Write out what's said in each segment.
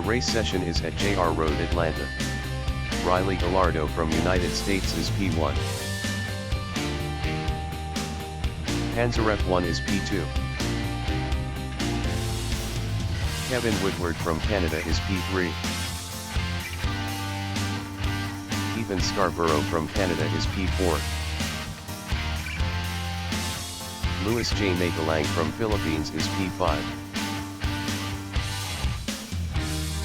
Race session is at JR Road, Atlanta. Riley Gallardo from United States is P1. Panzer F1 is P2. Kevin Woodward from Canada is P3. Ethan Scarborough from Canada is P4. Louis J. Magalang from Philippines is P5.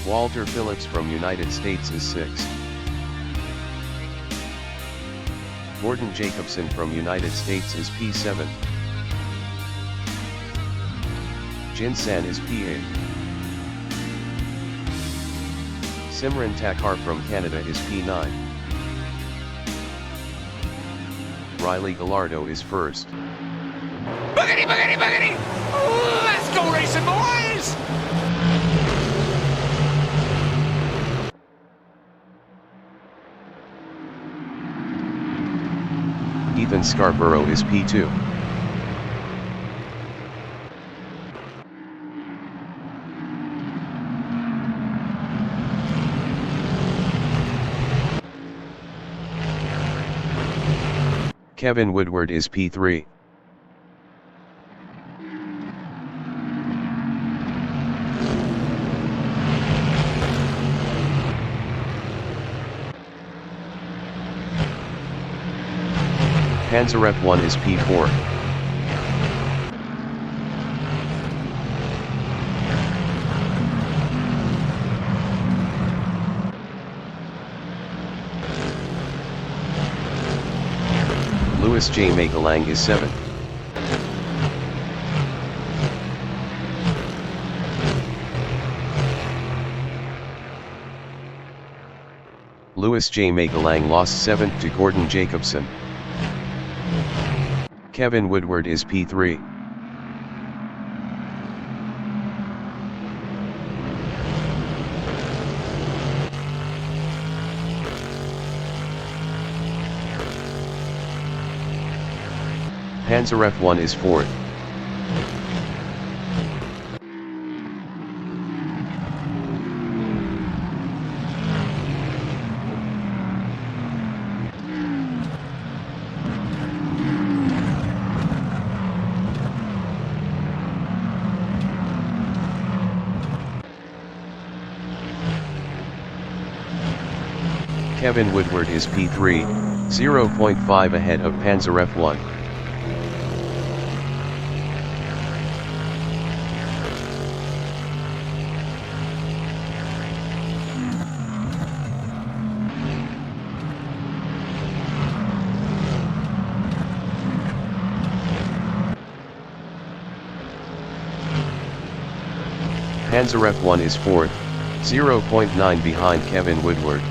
Walter Phillips from United States is 6. Gordon Jacobson from United States is P7. Jin San is P8. Simran Thakkar from Canada is P9. Riley Gallardo is first. Boogity, boogity, boogity! Let's go racing, boys! Ethan Scarborough is P2. Kevin Woodward is P3. Panzer F1 is P4. Louis J. Magalang is 7. Louis J. Magalang lost 7th to Gordon Jacobson. Kevin Woodward is P3. Panzer F1 is 4th. Kevin Woodward is P3, 0.5 ahead of Panzer F1. Panzer F1 is 4th, 0.9 behind Kevin Woodward.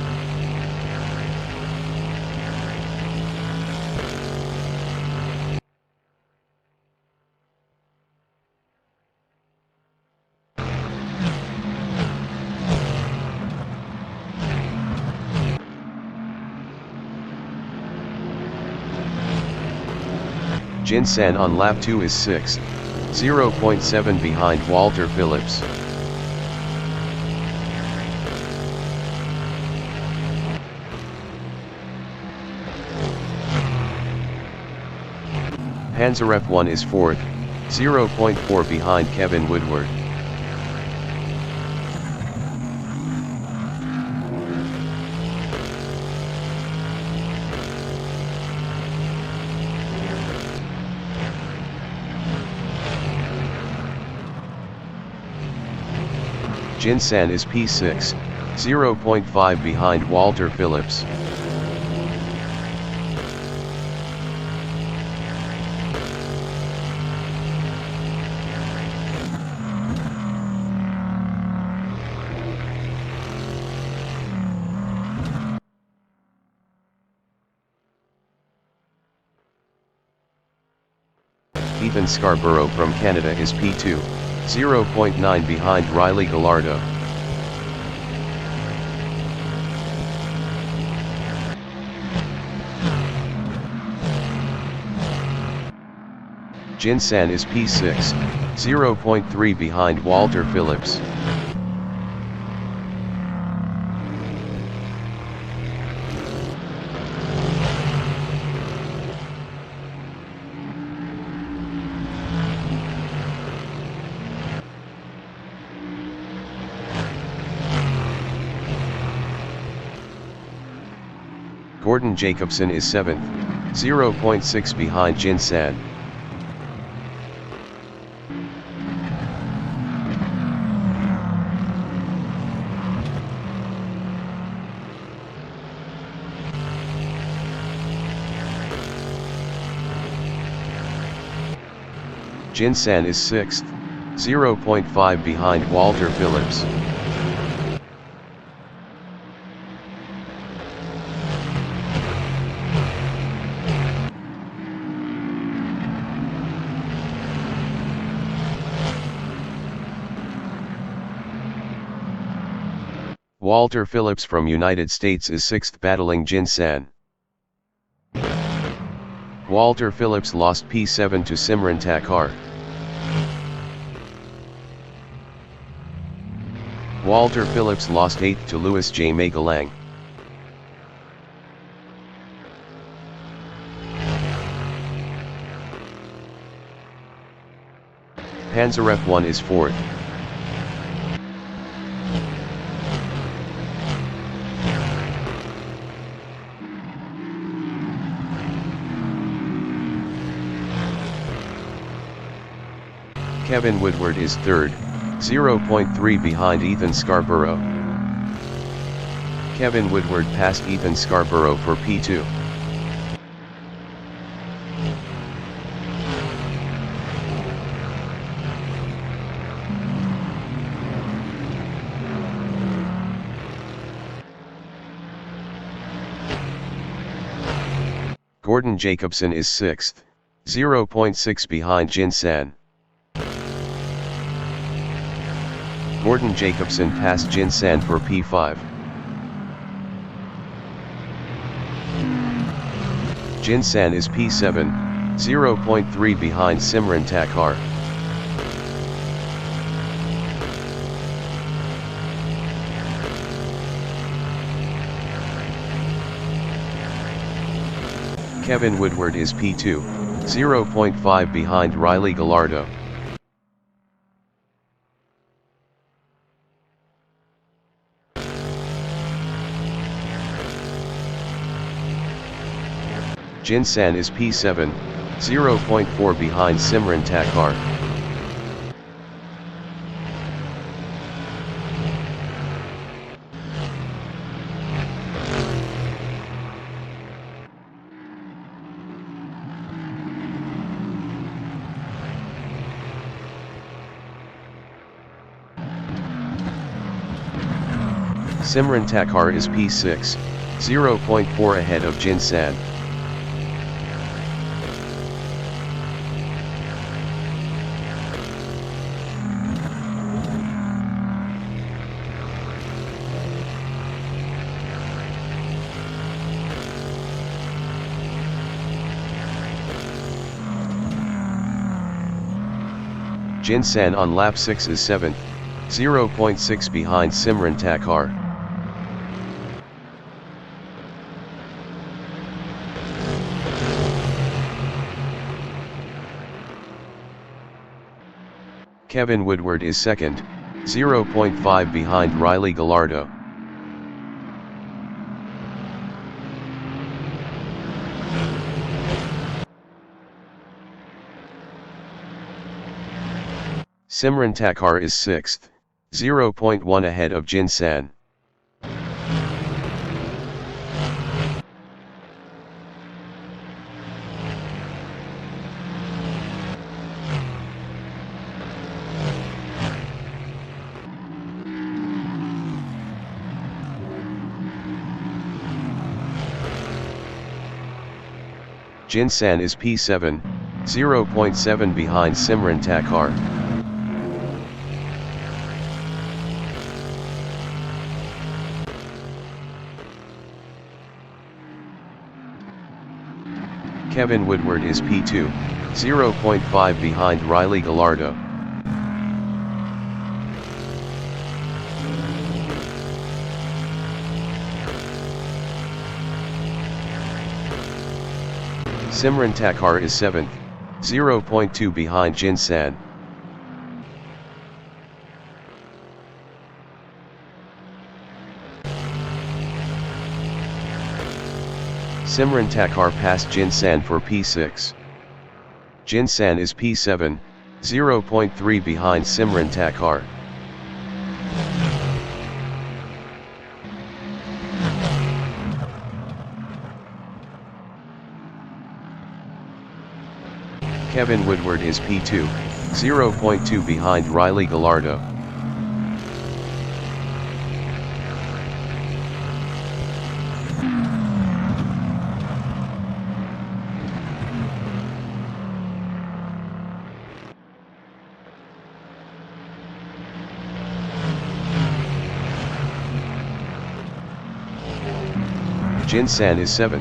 Jin San on lap 2 is 6th, 0.7 behind Walter Phillips. Panzer F1 is 4th, 0.4 behind Kevin Woodward. Jin San is P6, 0.5 behind Walter Phillips. Ethan Scarborough from Canada is P2, 0.9 behind Riley Gallardo. Jin San is P6, 0.3 behind Walter Phillips. Gordon Jacobson is 7th, 0.6 behind Jin San. Jin San is 6th, 0.5 behind Walter Phillips. Walter Phillips from United States is 6th battling Jin San. Walter Phillips lost P7 to Simran Thakur. Walter Phillips lost 8th to Louis J. Magalang. Panzeref 1 is 4th. Kevin Woodward is 3rd, 0.3 behind Ethan Scarborough. Kevin Woodward passed Ethan Scarborough for P2. Gordon Jacobson is 6th, 0.6 behind Jin San. Gordon Jacobson passed Jin San for P5. Jin San is P7, 0.3 behind Simran Thakur. Kevin Woodward is P2, 0.5 behind Riley Gallardo. Jin San is P7, 0.4 behind Simran Thakur. Simran Thakur is P6, 0.4 ahead of Jin San. Jin San on lap 6 is 7th, 0.6 behind Simran Thakur. Kevin Woodward is 2nd, 0.5 behind Riley Gallardo. Simran Thakur is 6th, 0.1 ahead of Jin San. Jin San is P7, 0.7 behind Simran Thakur. Kevin Woodward is P2, 0.5 behind Riley Gallardo. Simran Thakur is 7th, 0.2 behind Jin San. Simran Thakkar passed Jinsan for P6. Jinsan is P7, 0.3 behind Simran Thakkar. Kevin Woodward is P2, 0.2 behind Riley Gallardo. Jinsan is 7th.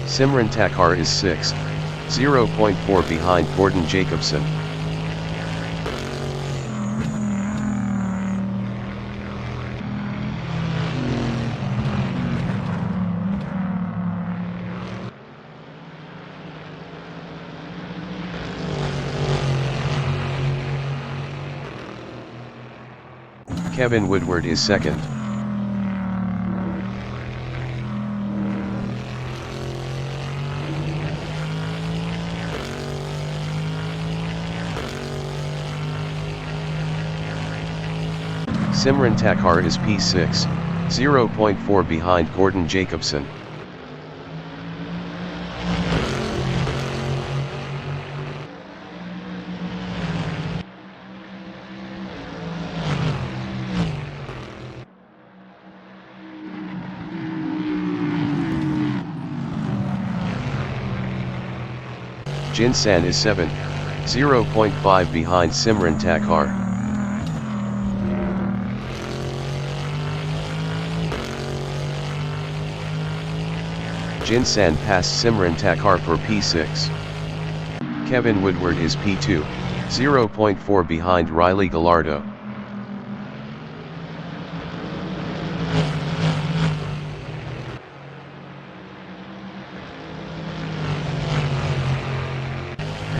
Simran Thakkar is 6th, 0.4 behind Gordon Jacobson. Kevin Woodward is 2nd. Simran Thakkar is P6, 0.4 behind Gordon Jacobson. Jinsan is 7th, 0.5 behind Simran Thakkar. Jinsan passed Simran Thakkar for P6. Kevin Woodward is P2, 0.4 behind Riley Gallardo.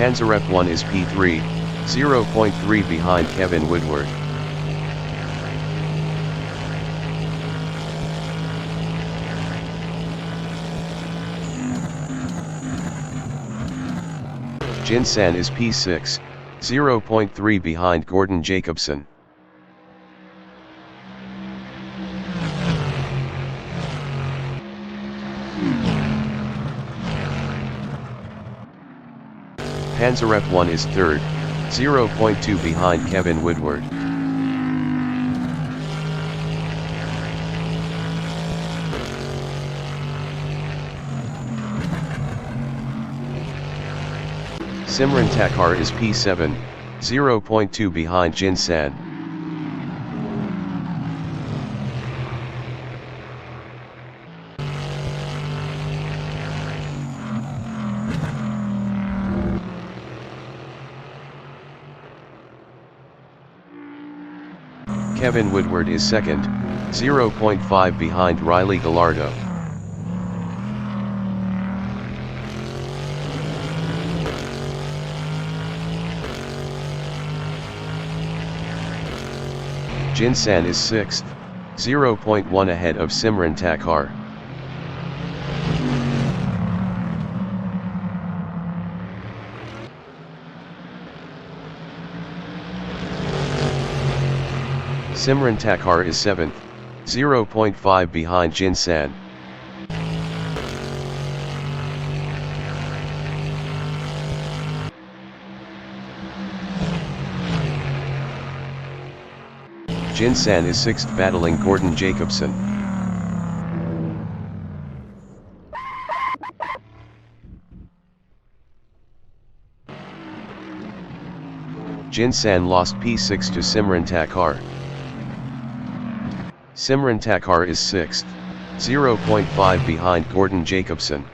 Panzerep 1 is P3, 0.3 behind Kevin Woodward. Jinsan is P6, 0.3 behind Gordon Jacobson. Panzerep 1 is 3rd, 0.2 behind Kevin Woodward. Simran Thakkar is P7, 0.2 behind Jinsan. Kevin Woodward is 2nd, 0.5 behind Riley Gallardo. Jinsan is 6th, 0.1 ahead of Simran Thakkar. Simran Thakkar is 7th, 0.5 behind Jinsan. Jinsan is 6th battling Gordon Jacobson. Jinsan lost P6 to Simran Thakkar. Simran Thakkar is 6th, 0.5 behind Gordon Jacobson.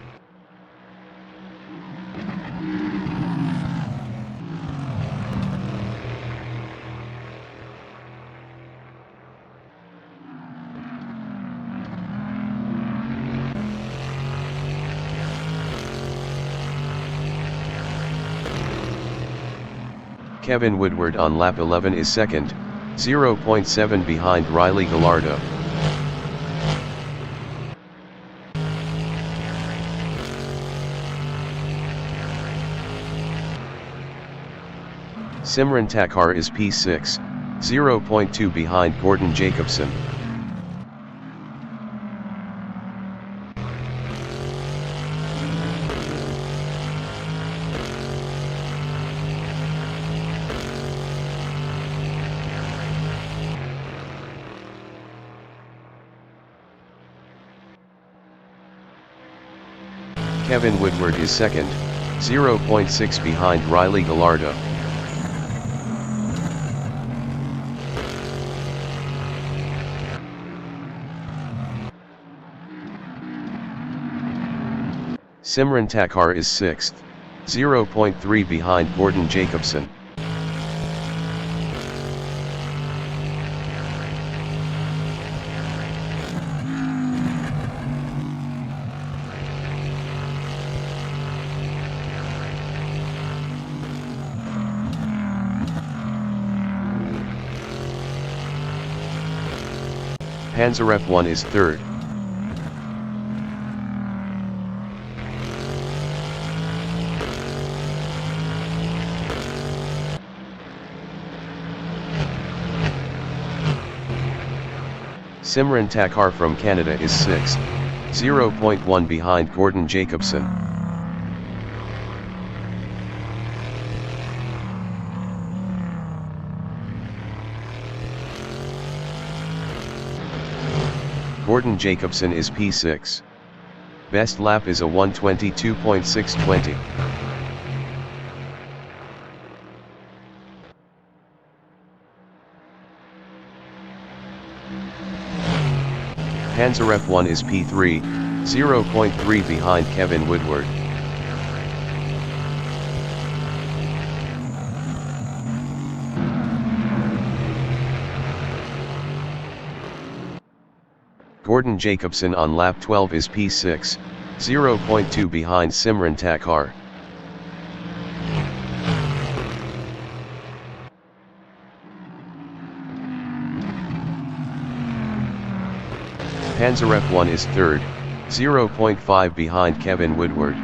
Kevin Woodward on lap 11 is second, 0.7 behind Riley Gallardo. Simran Thakur is P6, 0.2 behind Gordon Jacobson. Kevin Woodward is second, 0.6 behind Riley Gallardo. Simran Thakur is sixth, 0.3 behind Gordon Jacobson. Panzeref 1 is third. Simran Thakur from Canada is sixth, 0.1 behind Gordon Jacobson. Gordon Jacobson is P6. Best lap is a 1:22.620. Panzeref 1 is P3, 0.3 behind Kevin Woodward. Gordon Jacobson on lap 12 is P6, 0.2 behind Simran Thakur. Panzeref 1 is third, 0.5 behind Kevin Woodward.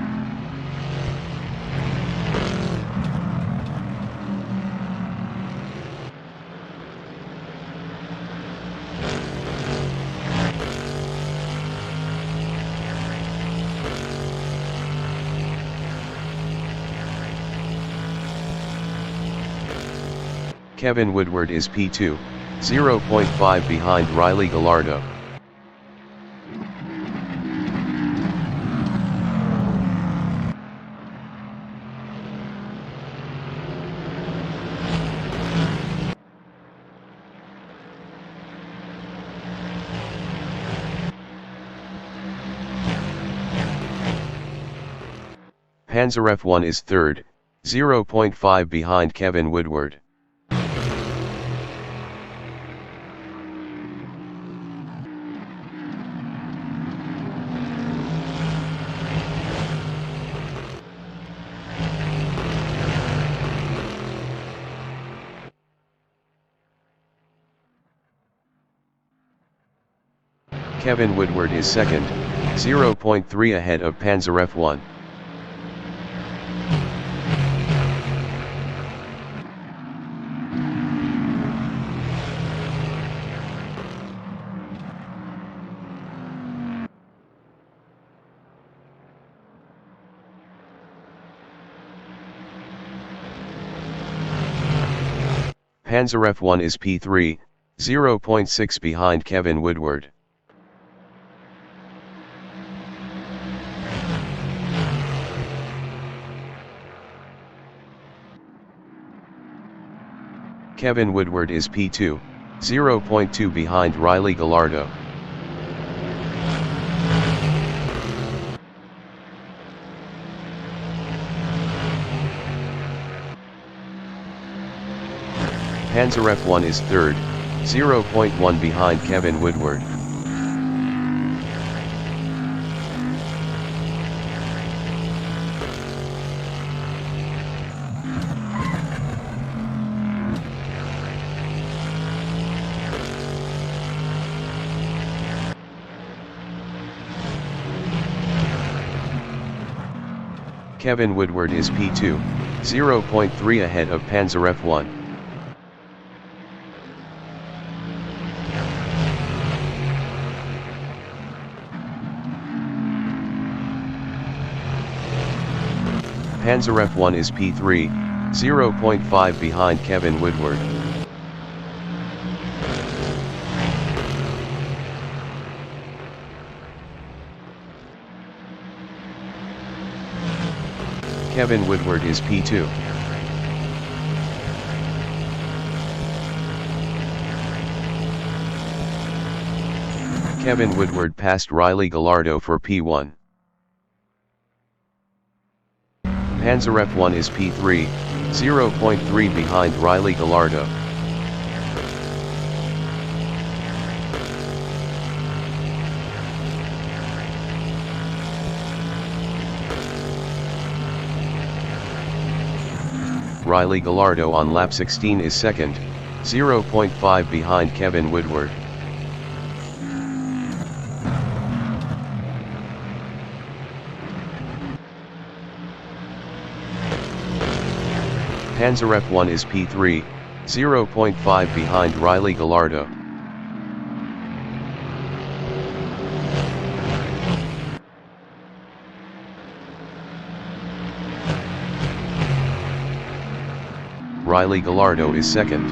Kevin Woodward is P2, 0.5 behind Riley Gallardo. Panzeref 1 is third, 0.5 behind Kevin Woodward. Kevin Woodward is second, 0.3 ahead of Panzeref 1. Panzeref 1 is P3, 0.6 behind Kevin Woodward. Kevin Woodward is P2, 0.2 behind Riley Gallardo. Panzeref 1 is third, 0.1 behind Kevin Woodward. Kevin Woodward is P2, 0.3 ahead of Panzer F1. Panzer F1 is P3, 0.5 behind Kevin Woodward. Kevin Woodward is P2. Kevin Woodward passed Riley Gallardo for P1. Panzer F1 is P3, 0.3 behind Riley Gallardo. Riley Gallardo on lap 16 is second, 0.5 behind Kevin Woodward. Panzer F1 is P3, 0.5 behind Riley Gallardo. Riley Gallardo is second.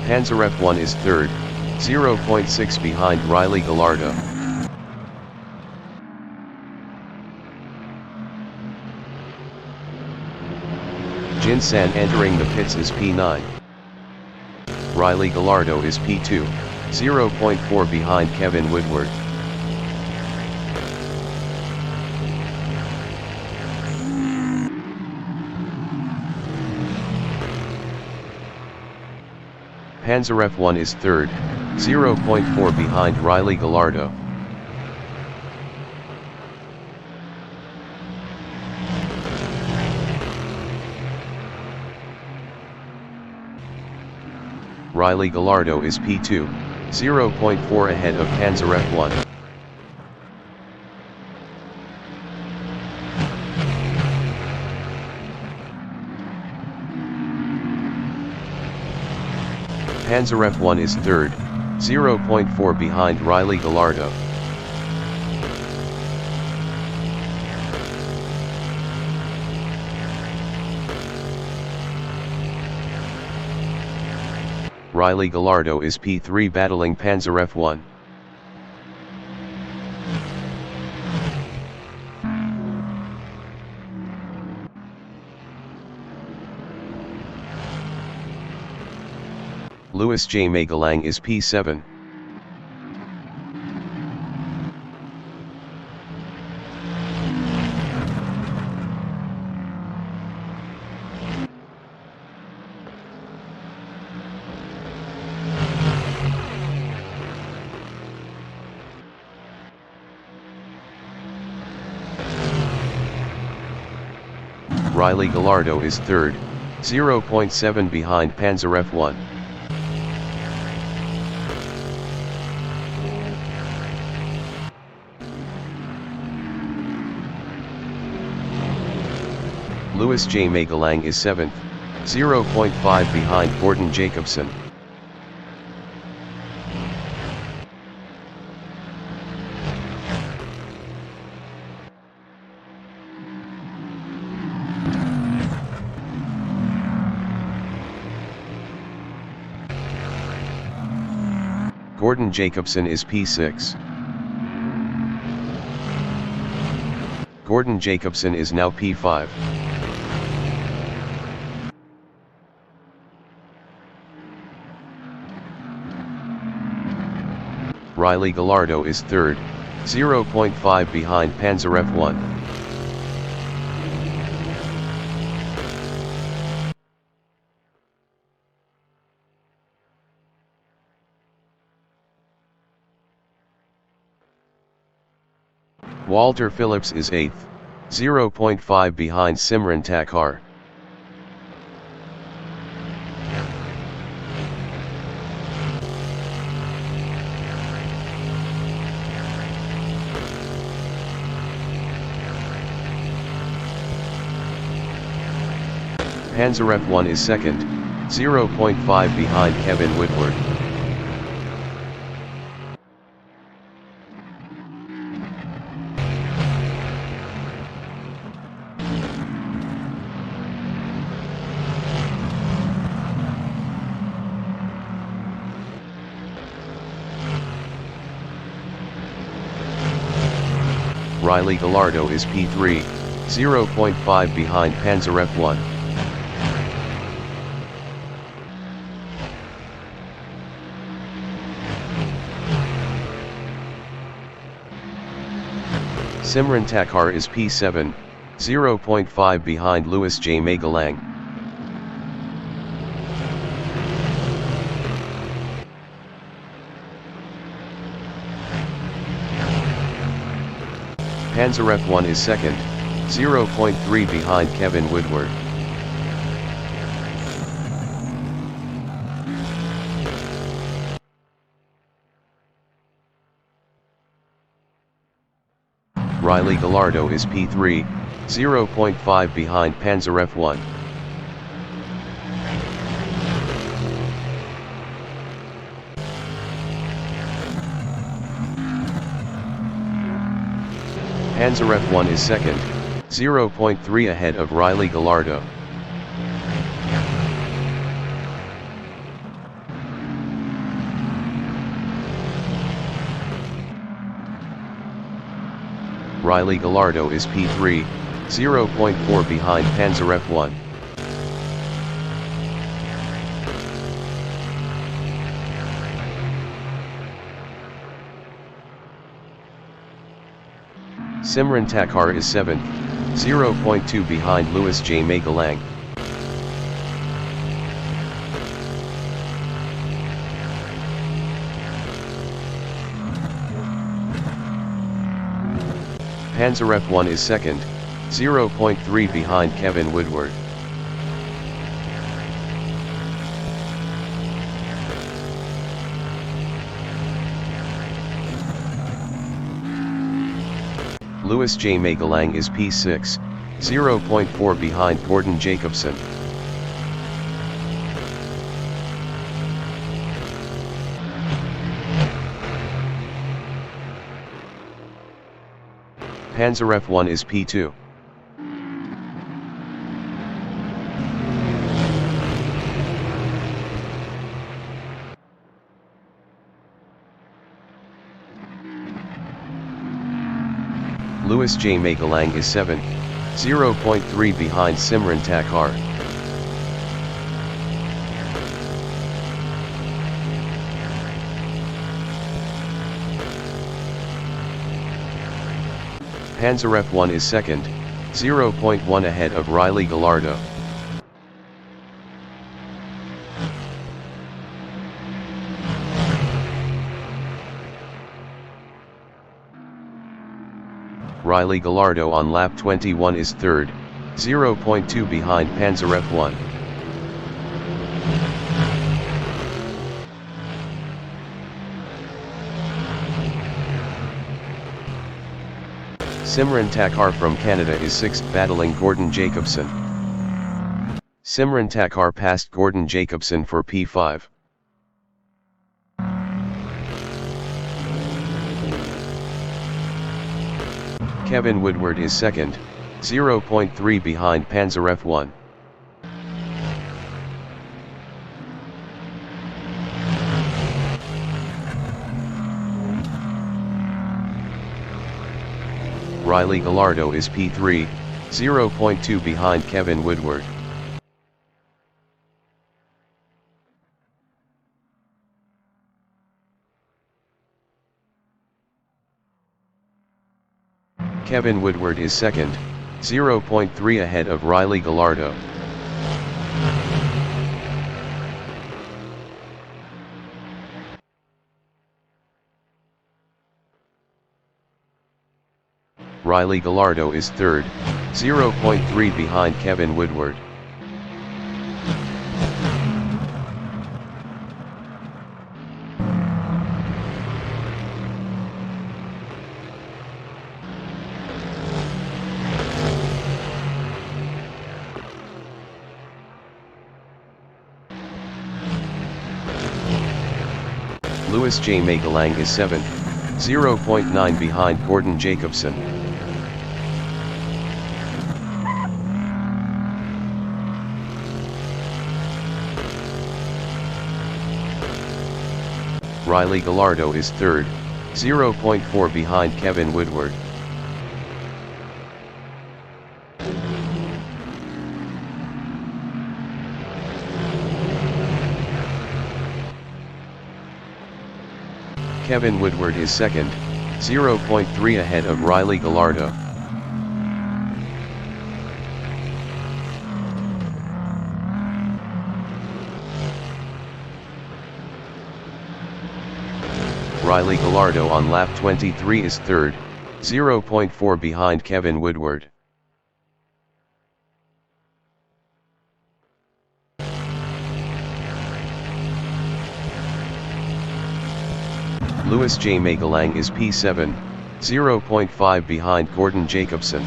Panzer F1 is third, 0.6 behind Riley Gallardo. Jinsan entering the pits is P9. Riley Gallardo is P2, 0.4 behind Kevin Woodward. Panzer F1 is third, 0.4 behind Riley Gallardo. Riley Gallardo is P2, 0.4 ahead of Panzer F1. Panzer F1 is third, 0.4 behind Riley Gallardo. Riley Gallardo is P3 battling Panzer F1. Louis J. Magalang is P7. Riley Gallardo is third, 0.7 behind Panzer F1. Louis J. Magalang is 7th, 0.5 behind Gordon Jacobson. Gordon Jacobson is P6. Gordon Jacobson is now P5. Riley Gallardo is third, 0.5 behind Panzer F1. Walter Phillips is 8th, 0.5 behind Simran Thakkar. Panzer F1 is 2nd, 0.5 behind Kevin Woodward. Riley Gallardo is P3, 0.5 behind Panzer F1. Simran Thakkar is P7, 0.5 behind Louis J. Magalang. Panzer F1 is 2nd, 0.3 behind Kevin Woodward. Riley Gallardo is P3, 0.5 behind Panzer F1. Panzer F1 is 2nd, 0.3 ahead of Riley Gallardo. Riley Gallardo is P3, 0.4 behind Panzer F1. Simran Thakkar is 7th, 0.2 behind Louis J. Magalang. Panzer F1 is 2nd, 0.3 behind Kevin Woodward. Louis J. Magalang is P6, 0.4 behind Gordon Jacobson. Panzer F1 is P2. Louis J. Magalang is 7th, 0.3 behind Simran Thakkar. Panzer F1 is 2nd, 0.1 ahead of Riley Gallardo. Riley Gallardo on lap 21 is 3rd, 0.2 behind Panzer F1. Simran Thakkar from Canada is 6th, battling Gordon Jacobson. Simran Thakkar passed Gordon Jacobson for P5. Kevin Woodward is 2nd, 0.3 behind Panzer F1. Riley Gallardo is P3, 0.2 behind Kevin Woodward. Kevin Woodward is 2nd, 0.3 ahead of Riley Gallardo. Riley Gallardo is third, 0.3 behind Kevin Woodward. Louis J. Magalang is 7th, 0.9 behind Gordon Jacobson. Riley Gallardo is 3rd, 0.4 behind Kevin Woodward. Kevin Woodward is 2nd, 0.3 ahead of Riley Gallardo. Riley Gallardo on lap 23 is 3rd, 0.4 behind Kevin Woodward. Louis J. Magalang is P7, 0.5 behind Gordon Jacobson.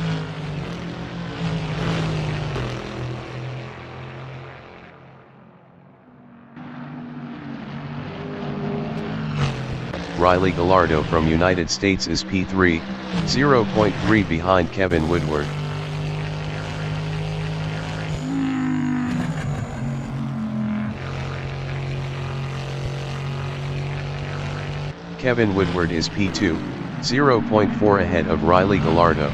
Riley Gallardo from United States is P3, 0.3 behind Kevin Woodward. Kevin Woodward is P2, 0.4 ahead of Riley Gallardo.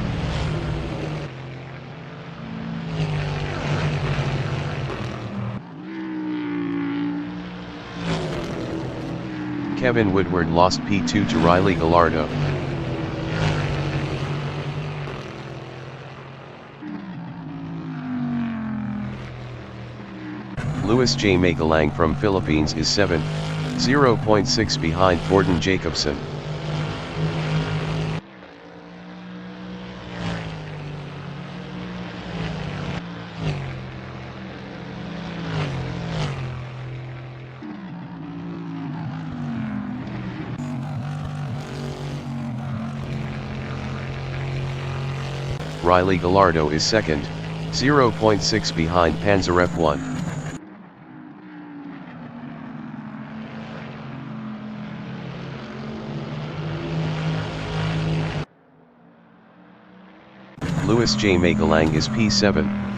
Kevin Woodward lost P2 to Riley Gallardo. Louis J. Magalang from Philippines is 7th, 0.6 behind Gordon Jacobson. Riley Gallardo is 2nd, 0.6 behind Panzer F1. Louis J. Magalang is P7.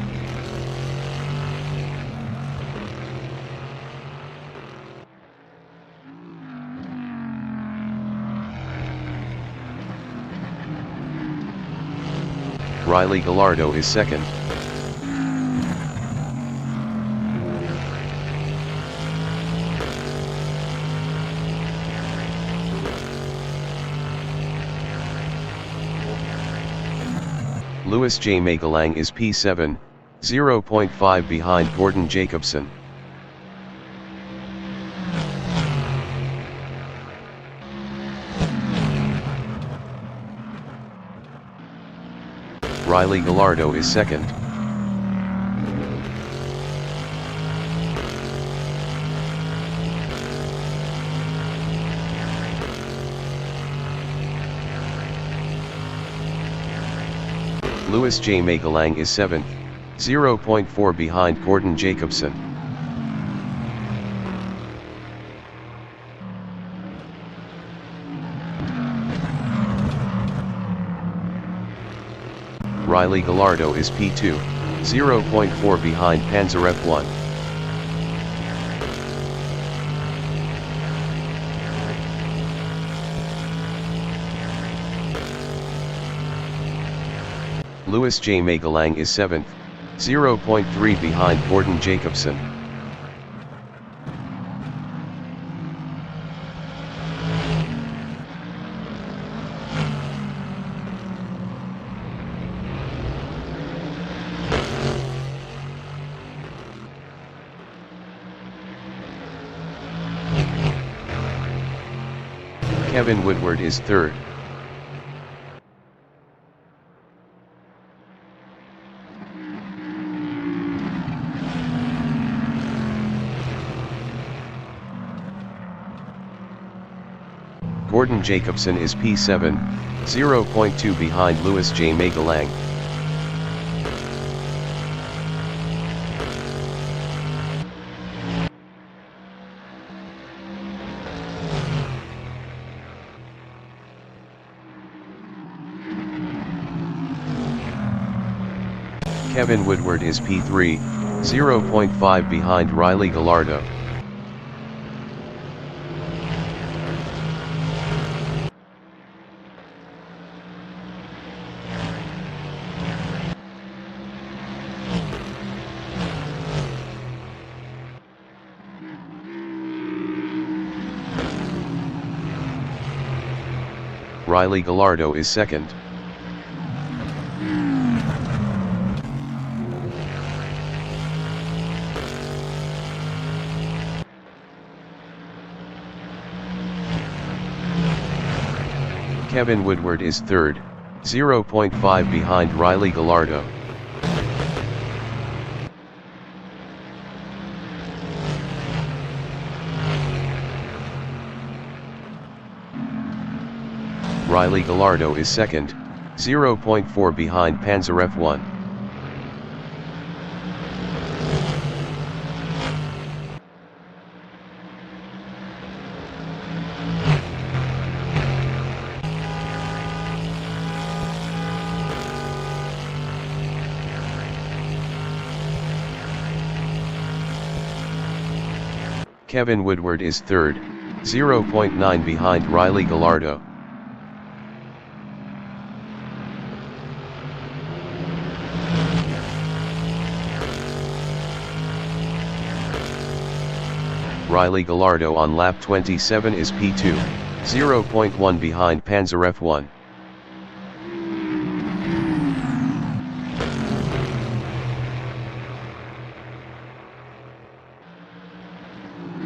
Riley Gallardo is 2nd. Louis J. Magalang is P7, 0.5 behind Gordon Jacobson. Riley Gallardo is 2nd. Louis J. Magalang is 7th, 0.4 behind Gordon Jacobson. Riley Gallardo is P2, 0.4 behind Panzer F1. Louis J. Magalang is 7th, 0.3 behind Gordon Jacobson. Kevin Woodward is 3rd. Gordon Jacobson is P7, 0.2 behind Louis J. Magalang. Kevin Woodward is P3, 0.5 behind Riley Gallardo. Riley Gallardo is second. Kevin Woodward is third, 0.5 behind Riley Gallardo. Riley Gallardo is second, 0.4 behind Panzer F1. Kevin Woodward is third, 0.9 behind Riley Gallardo. Riley Gallardo on lap 27 is P2, 0.1 behind Panzer F1.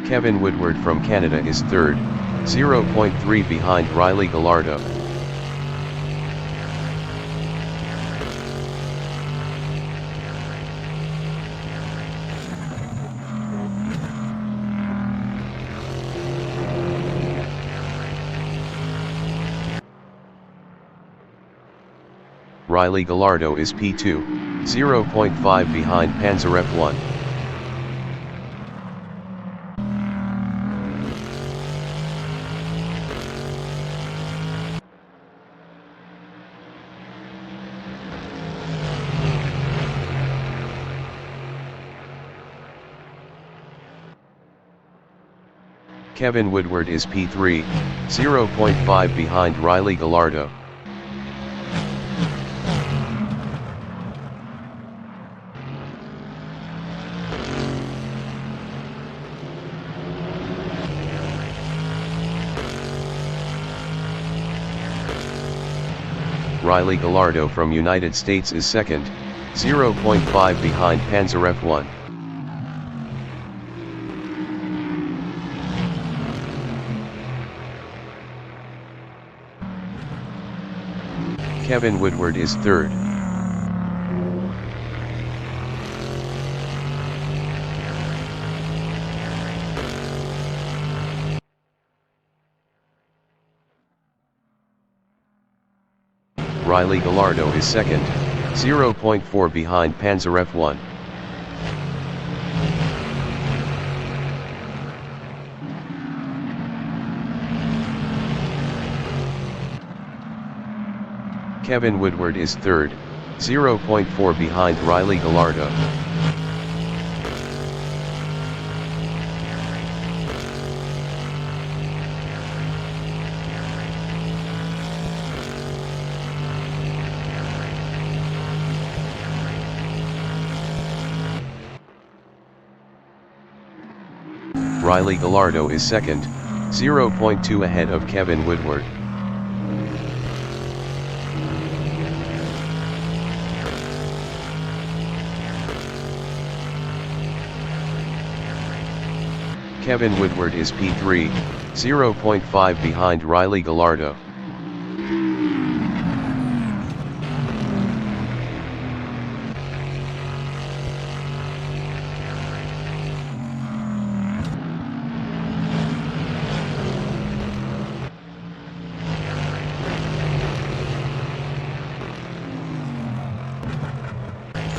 Kevin Woodward from Canada is third, 0.3 behind Riley Gallardo. Riley Gallardo is P2, 0.5 behind Panzer F1. Kevin Woodward is P3, 0.5 behind Riley Gallardo. Riley Gallardo from United States is second, 0.5 behind Panzer F1. Kevin Woodward is third. Riley Gallardo is second, 0.4 behind Panzer F1. Kevin Woodward is third, 0.4 behind Riley Gallardo. Riley Gallardo is second, 0.2 ahead of Kevin Woodward. Kevin Woodward is P3, 0.5 behind Riley Gallardo.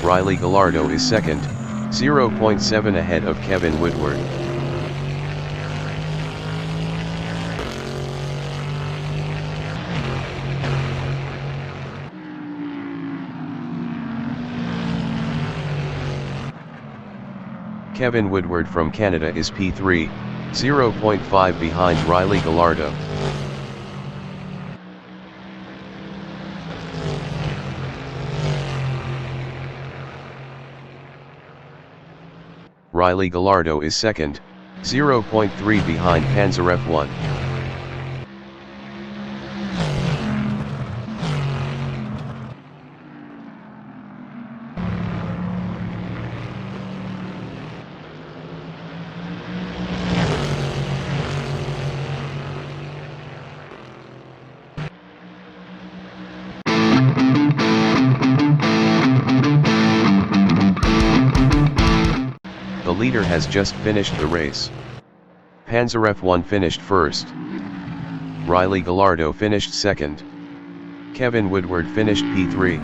Riley Gallardo is second, 0.7 ahead of Kevin Woodward. Kevin Woodward from Canada is P3, 0.5 behind Riley Gallardo. Riley Gallardo is second, 0.3 behind Panzer F1. The leader has just finished the race. Panzer F1 finished first. Riley Gallardo finished second. Kevin Woodward finished P3.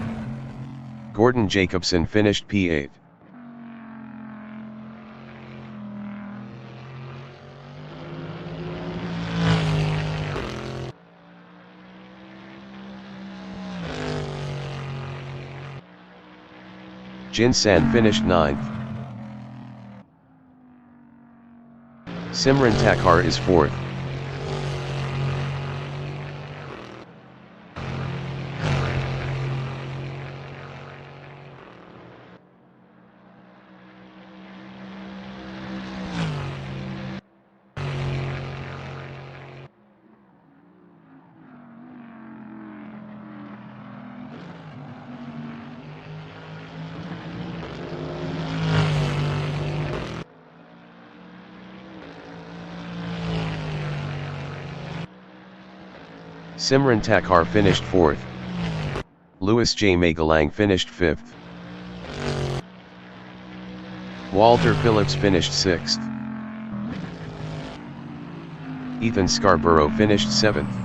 Gordon Jacobson finished P8. Jin-san finished 9th. Simran Thakur is 4th. Simran Thakur finished 4th. Louis J. Magalang finished 5th. Walter Phillips finished 6th. Ethan Scarborough finished 7th.